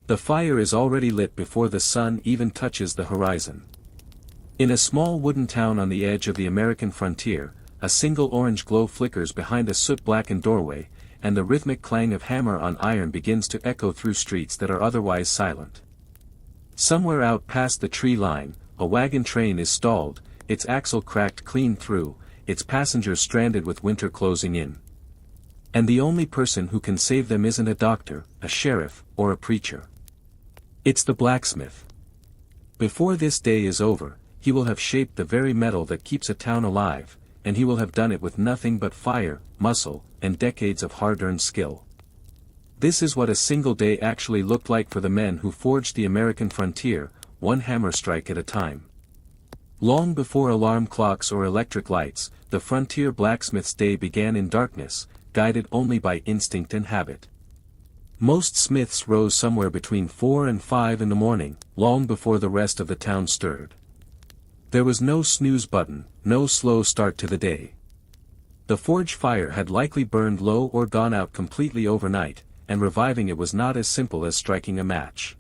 The fire is already lit before the sun even touches the horizon. In a small wooden town on the edge of the American frontier, a single orange glow flickers behind a soot-blackened doorway, and the rhythmic clang of hammer on iron begins to echo through streets that are otherwise silent. Somewhere out past the tree line, a wagon train is stalled, its axle cracked clean through, its passengers stranded with winter closing in. And the only person who can save them isn't a doctor, a sheriff, or a preacher. It's the blacksmith. Before this day is over, he will have shaped the very metal that keeps a town alive, and he will have done it with nothing but fire, muscle, and decades of hard-earned skill. This is what a single day actually looked like for the men who forged the American frontier, one hammer strike at a time. Long before alarm clocks or electric lights, the frontier blacksmith's day began in darkness, guided only by instinct and habit. Most smiths rose somewhere between 4 and 5 in the morning, long before the rest of the town stirred. There was no snooze button, no slow start to the day. The forge fire had likely burned low or gone out completely overnight, and reviving it was not as simple as striking a match.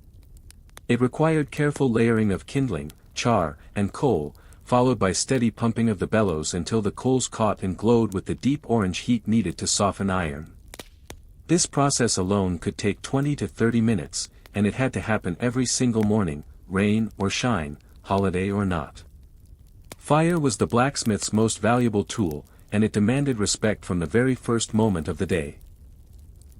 It required careful layering of kindling, char, and coal, followed by steady pumping of the bellows until the coals caught and glowed with the deep orange heat needed to soften iron. This process alone could take 20 to 30 minutes, and it had to happen every single morning, rain or shine, holiday or not. Fire was the blacksmith's most valuable tool, and it demanded respect from the very first moment of the day.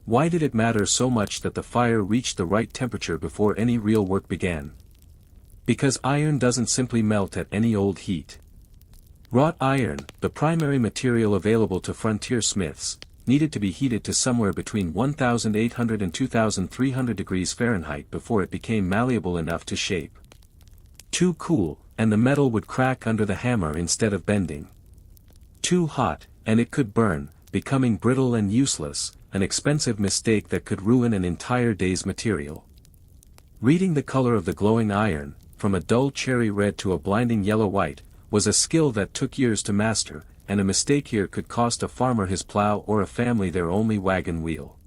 Why did it matter so much that the fire reached the right temperature before any real work began? Because iron doesn't simply melt at any old heat. Wrought iron, the primary material available to frontier smiths, needed to be heated to somewhere between 1,800 and 2,300 degrees Fahrenheit before it became malleable enough to shape. Too cool, and the metal would crack under the hammer instead of bending. Too hot, and it could burn, becoming brittle and useless, an expensive mistake that could ruin an entire day's material. Reading the color of the glowing iron, from a dull cherry red to a blinding yellow-white, was a skill that took years to master, and a mistake here could cost a farmer his plow or a family their only wagon wheel.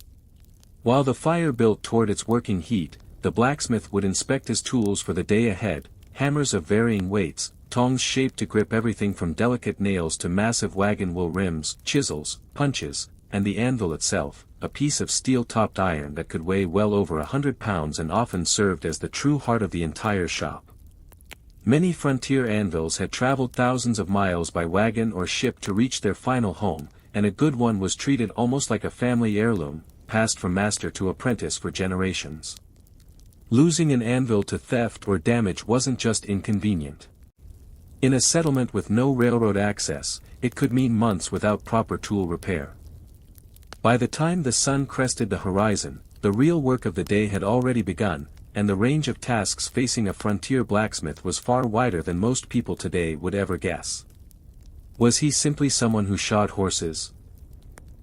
While the fire built toward its working heat, the blacksmith would inspect his tools for the day ahead, hammers of varying weights, tongs shaped to grip everything from delicate nails to massive wagon wheel rims, chisels, punches, and the anvil itself, a piece of steel-topped iron that could weigh well over 100 pounds and often served as the true heart of the entire shop. Many frontier anvils had traveled thousands of miles by wagon or ship to reach their final home, and a good one was treated almost like a family heirloom, passed from master to apprentice for generations. Losing an anvil to theft or damage wasn't just inconvenient. In a settlement with no railroad access, it could mean months without proper tool repair. By the time the sun crested the horizon, the real work of the day had already begun, and the range of tasks facing a frontier blacksmith was far wider than most people today would ever guess. Was he simply someone who shod horses?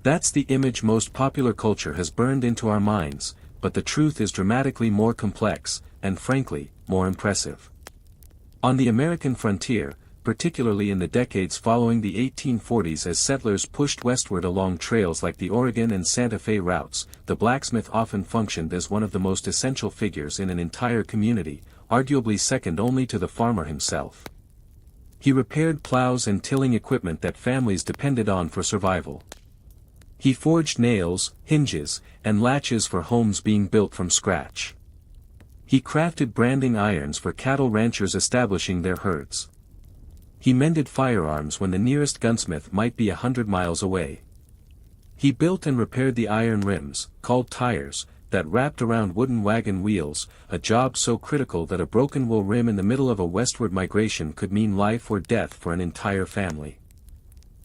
That's the image most popular culture has burned into our minds, but the truth is dramatically more complex, and frankly, more impressive. On the American frontier, particularly in the decades following the 1840s as settlers pushed westward along trails like the Oregon and Santa Fe routes, the blacksmith often functioned as one of the most essential figures in an entire community, arguably second only to the farmer himself. He repaired plows and tilling equipment that families depended on for survival. He forged nails, hinges, and latches for homes being built from scratch. He crafted branding irons for cattle ranchers establishing their herds. He mended firearms when the nearest gunsmith might be 100 miles away. He built and repaired the iron rims, called tires, that wrapped around wooden wagon wheels, a job so critical that a broken wheel rim in the middle of a westward migration could mean life or death for an entire family.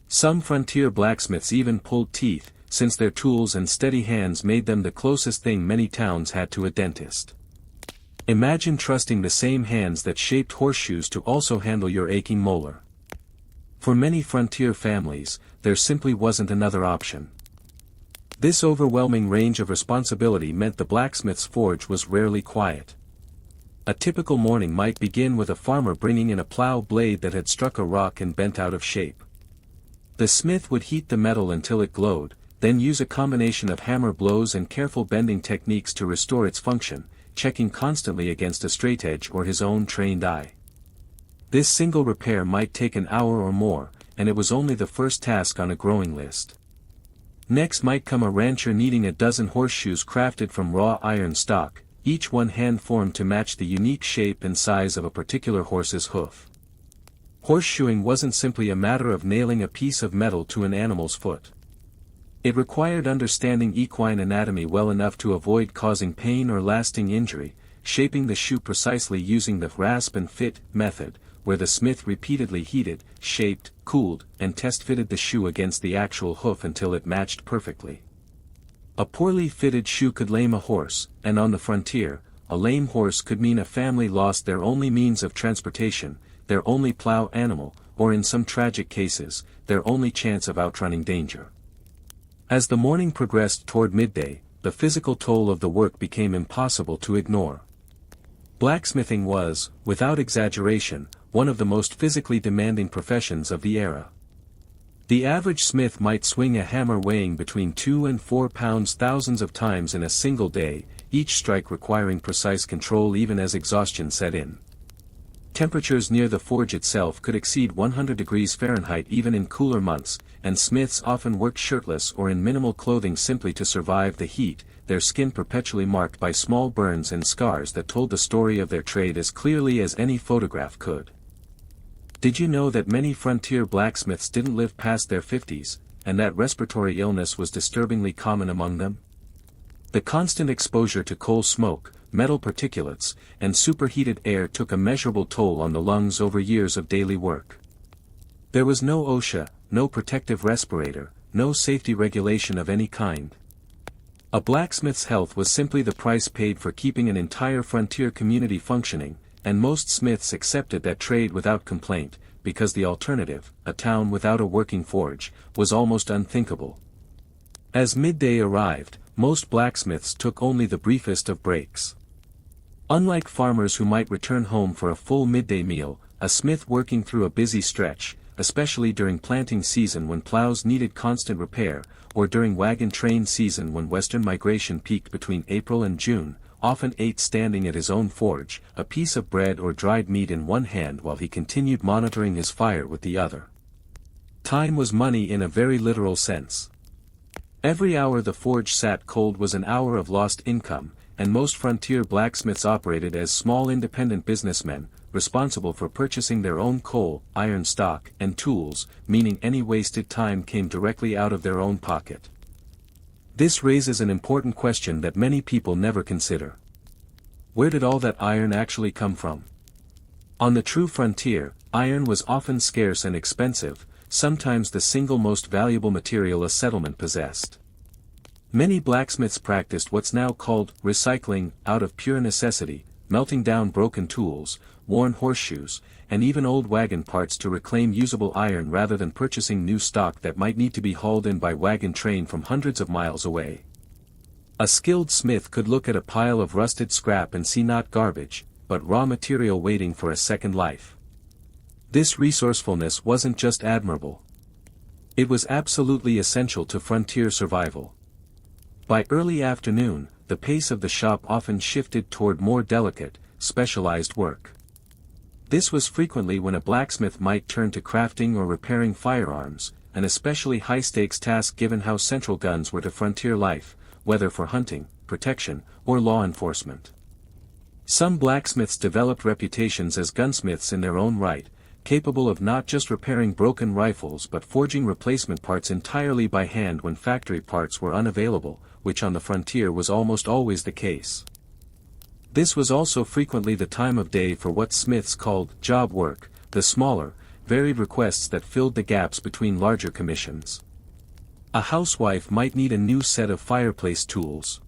Some frontier blacksmiths even pulled teeth, since their tools and steady hands made them the closest thing many towns had to a dentist. Imagine trusting the same hands that shaped horseshoes to also handle your aching molar. For many frontier families, there simply wasn't another option. This overwhelming range of responsibility meant the blacksmith's forge was rarely quiet. A typical morning might begin with a farmer bringing in a plow blade that had struck a rock and bent out of shape. The smith would heat the metal until it glowed, then use a combination of hammer blows and careful bending techniques to restore its function, checking constantly against a straightedge or his own trained eye. This single repair might take an hour or more, and it was only the first task on a growing list. Next might come a rancher needing a dozen horseshoes crafted from raw iron stock, each one hand-formed to match the unique shape and size of a particular horse's hoof. Horseshoeing wasn't simply a matter of nailing a piece of metal to an animal's foot. It required understanding equine anatomy well enough to avoid causing pain or lasting injury, shaping the shoe precisely using the rasp and fit method, where the smith repeatedly heated, shaped, cooled, and test-fitted the shoe against the actual hoof until it matched perfectly. A poorly fitted shoe could lame a horse, and on the frontier, a lame horse could mean a family lost their only means of transportation, their only plow animal, or in some tragic cases, their only chance of outrunning danger. As the morning progressed toward midday, the physical toll of the work became impossible to ignore. Blacksmithing was, without exaggeration, one of the most physically demanding professions of the era. The average smith might swing a hammer weighing between 2 and 4 pounds thousands of times in a single day, each strike requiring precise control even as exhaustion set in. Temperatures near the forge itself could exceed 100 degrees Fahrenheit even in cooler months, and smiths often worked shirtless or in minimal clothing simply to survive the heat, their skin perpetually marked by small burns and scars that told the story of their trade as clearly as any photograph could. Did you know that many frontier blacksmiths didn't live past their 50s, and that respiratory illness was disturbingly common among them? The constant exposure to coal smoke, metal particulates, and superheated air took a measurable toll on the lungs over years of daily work. There was no OSHA, no protective respirator, no safety regulation of any kind. A blacksmith's health was simply the price paid for keeping an entire frontier community functioning, and most smiths accepted that trade without complaint, because the alternative, a town without a working forge, was almost unthinkable. As midday arrived, most blacksmiths took only the briefest of breaks. Unlike farmers who might return home for a full midday meal, a smith working through a busy stretch, especially during planting season when plows needed constant repair, or during wagon train season when western migration peaked between April and June, often ate standing at his own forge, a piece of bread or dried meat in one hand while he continued monitoring his fire with the other. Time was money in a very literal sense. Every hour the forge sat cold was an hour of lost income, and most frontier blacksmiths operated as small independent businessmen, responsible for purchasing their own coal, iron stock, and tools, meaning any wasted time came directly out of their own pocket. This raises an important question that many people never consider. Where did all that iron actually come from? On the true frontier, iron was often scarce and expensive, sometimes the single most valuable material a settlement possessed. Many blacksmiths practiced what's now called recycling out of pure necessity, melting down broken tools, worn horseshoes, and even old wagon parts to reclaim usable iron rather than purchasing new stock that might need to be hauled in by wagon train from hundreds of miles away. A skilled smith could look at a pile of rusted scrap and see not garbage, but raw material waiting for a second life. This resourcefulness wasn't just admirable. It was absolutely essential to frontier survival. By early afternoon, the pace of the shop often shifted toward more delicate, specialized work. This was frequently when a blacksmith might turn to crafting or repairing firearms, an especially high-stakes task given how central guns were to frontier life, whether for hunting, protection, or law enforcement. Some blacksmiths developed reputations as gunsmiths in their own right, capable of not just repairing broken rifles but forging replacement parts entirely by hand when factory parts were unavailable, which on the frontier was almost always the case. This was also frequently the time of day for what smiths called job work, the smaller, varied requests that filled the gaps between larger commissions. A housewife might need a new set of fireplace tools.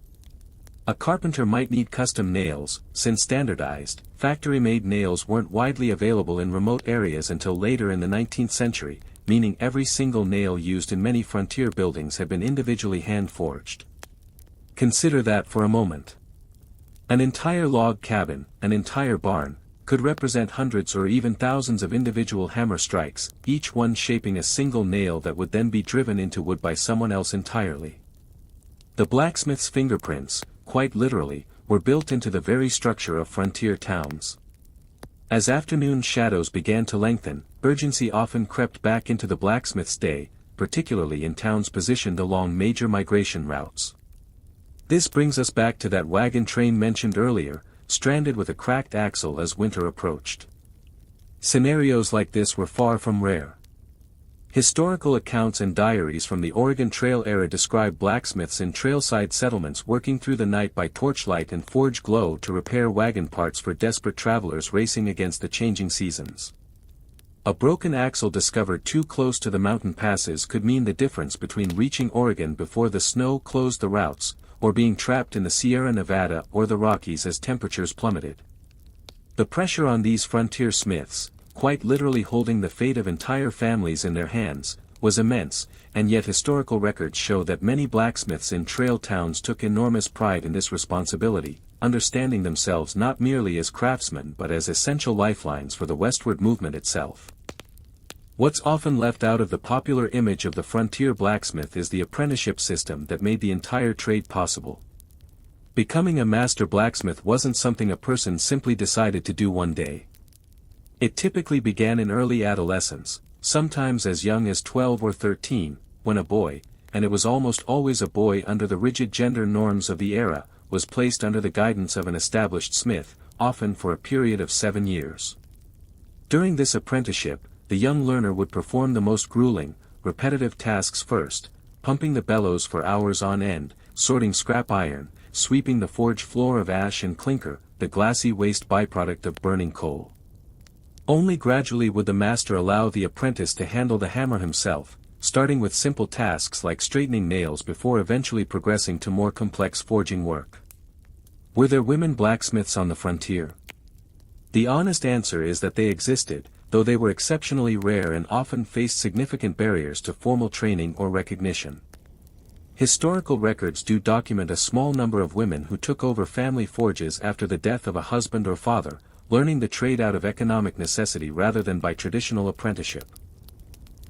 A carpenter might need custom nails, since standardized, factory-made nails weren't widely available in remote areas until later in the 19th century, meaning every single nail used in many frontier buildings had been individually hand-forged. Consider that for a moment. An entire log cabin, an entire barn, could represent hundreds or even thousands of individual hammer strikes, each one shaping a single nail that would then be driven into wood by someone else entirely. The blacksmith's fingerprints, quite literally, were built into the very structure of frontier towns. As afternoon shadows began to lengthen, urgency often crept back into the blacksmith's day, particularly in towns positioned along major migration routes. This brings us back to that wagon train mentioned earlier, stranded with a cracked axle as winter approached. Scenarios like this were far from rare. Historical accounts and diaries from the Oregon Trail era describe blacksmiths in trailside settlements working through the night by torchlight and forge glow to repair wagon parts for desperate travelers racing against the changing seasons. A broken axle discovered too close to the mountain passes could mean the difference between reaching Oregon before the snow closed the routes, or being trapped in the Sierra Nevada or the Rockies as temperatures plummeted. The pressure on these frontier smiths, quite literally holding the fate of entire families in their hands, was immense, and yet historical records show that many blacksmiths in trail towns took enormous pride in this responsibility, understanding themselves not merely as craftsmen but as essential lifelines for the westward movement itself. What's often left out of the popular image of the frontier blacksmith is the apprenticeship system that made the entire trade possible. Becoming a master blacksmith wasn't something a person simply decided to do one day. It typically began in early adolescence, sometimes as young as 12 or 13, when a boy, and it was almost always a boy under the rigid gender norms of the era, was placed under the guidance of an established smith, often for a period of 7 years. During this apprenticeship, the young learner would perform the most grueling, repetitive tasks first, pumping the bellows for hours on end, sorting scrap iron, sweeping the forge floor of ash and clinker, the glassy waste byproduct of burning coal. Only gradually would the master allow the apprentice to handle the hammer himself, starting with simple tasks like straightening nails before eventually progressing to more complex forging work. Were there women blacksmiths on the frontier? The honest answer is that they existed, though they were exceptionally rare and often faced significant barriers to formal training or recognition. Historical records do document a small number of women who took over family forges after the death of a husband or father, learning the trade out of economic necessity rather than by traditional apprenticeship.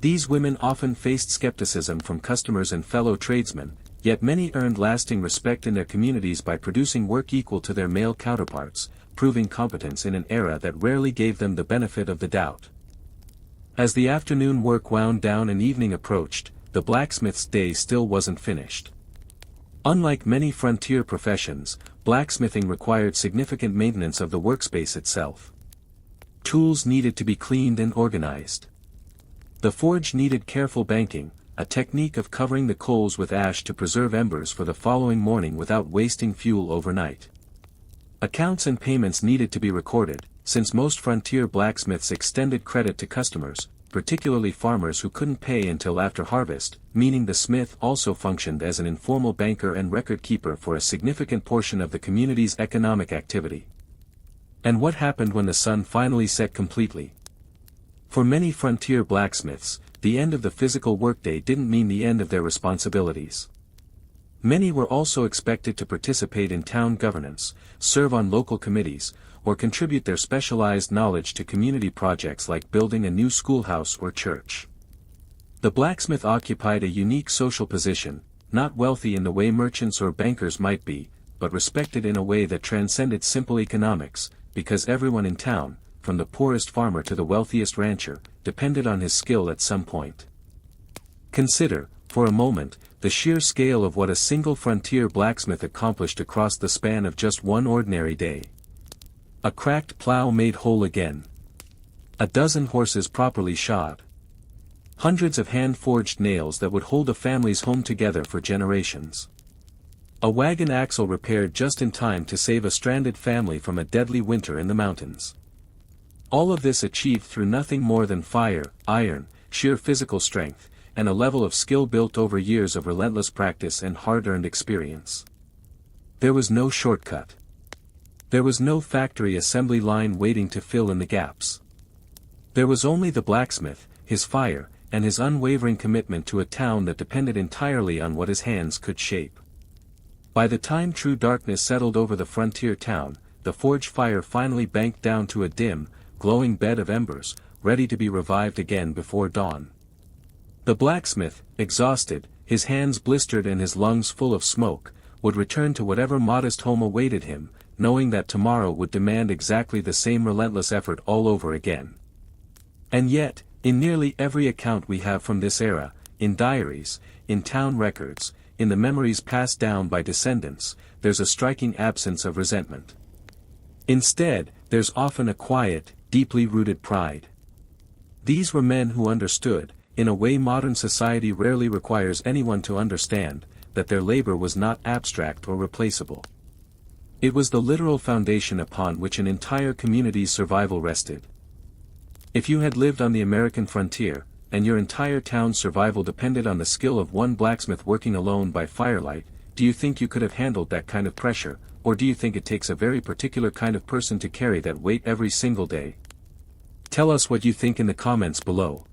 These women often faced skepticism from customers and fellow tradesmen, yet many earned lasting respect in their communities by producing work equal to their male counterparts, proving competence in an era that rarely gave them the benefit of the doubt. As the afternoon work wound down and evening approached, the blacksmith's day still wasn't finished. Unlike many frontier professions, blacksmithing required significant maintenance of the workspace itself. Tools needed to be cleaned and organized. The forge needed careful banking, a technique of covering the coals with ash to preserve embers for the following morning without wasting fuel overnight. Accounts and payments needed to be recorded, since most frontier blacksmiths extended credit to customers, particularly farmers who couldn't pay until after harvest, meaning the smith also functioned as an informal banker and record keeper for a significant portion of the community's economic activity. And what happened when the sun finally set completely? For many frontier blacksmiths, the end of the physical workday didn't mean the end of their responsibilities. Many were also expected to participate in town governance, serve on local committees, or contribute their specialized knowledge to community projects like building a new schoolhouse or church. The blacksmith occupied a unique social position, not wealthy in the way merchants or bankers might be, but respected in a way that transcended simple economics, because everyone in town, from the poorest farmer to the wealthiest rancher, depended on his skill at some point. Consider, for a moment, the sheer scale of what a single frontier blacksmith accomplished across the span of just one ordinary day. A cracked plow made whole again. A dozen horses properly shod. Hundreds of hand-forged nails that would hold a family's home together for generations. A wagon axle repaired just in time to save a stranded family from a deadly winter in the mountains. All of this achieved through nothing more than fire, iron, sheer physical strength, and a level of skill built over years of relentless practice and hard-earned experience. There was no shortcut. There was no factory assembly line waiting to fill in the gaps. There was only the blacksmith, his fire, and his unwavering commitment to a town that depended entirely on what his hands could shape. By the time true darkness settled over the frontier town, the forge fire finally banked down to a dim, glowing bed of embers, ready to be revived again before dawn. The blacksmith, exhausted, his hands blistered and his lungs full of smoke, would return to whatever modest home awaited him, knowing that tomorrow would demand exactly the same relentless effort all over again. And yet, in nearly every account we have from this era, in diaries, in town records, in the memories passed down by descendants, there's a striking absence of resentment. Instead, there's often a quiet, deeply rooted pride. These were men who understood, in a way modern society rarely requires anyone to understand, that their labor was not abstract or replaceable. It was the literal foundation upon which an entire community's survival rested. If you had lived on the American frontier, and your entire town's survival depended on the skill of one blacksmith working alone by firelight, do you think you could have handled that kind of pressure, or do you think it takes a very particular kind of person to carry that weight every single day? Tell us what you think in the comments below.